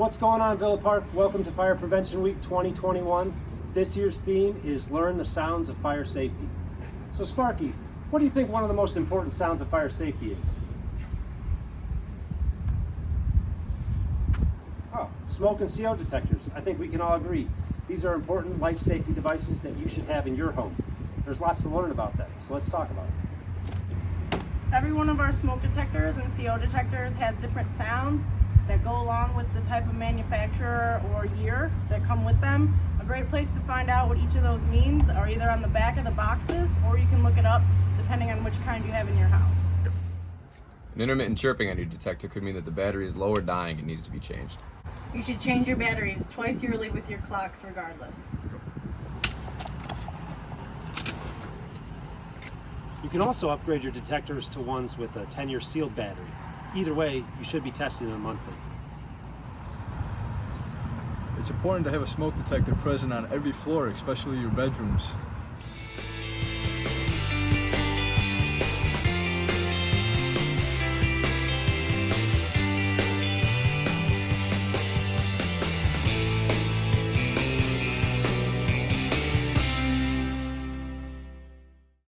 What's going on, Villa Park? Welcome to Fire Prevention Week 2021. This year's theme is Learn the Sounds of Fire Safety. So Sparky, what do you think one of the most important sounds of fire safety is? Oh, smoke and CO detectors. I think we can all agree. These are important life safety devices that you should have in your home. There's lots to learn about them, so let's talk about it. Every one of our smoke detectors and CO detectors has different sounds that go along with the type of manufacturer or year that come with them. A great place to find out what each of those means are either on the back of the boxes, or you can look it up depending on which kind you have in your house. An intermittent chirping on your detector could mean that the battery is low or dying and needs to be changed. You should change your batteries twice yearly with your clocks regardless. You can also upgrade your detectors to ones with a 10-year sealed battery. Either way, you should be testing them monthly. It's important to have a smoke detector present on every floor, especially your bedrooms.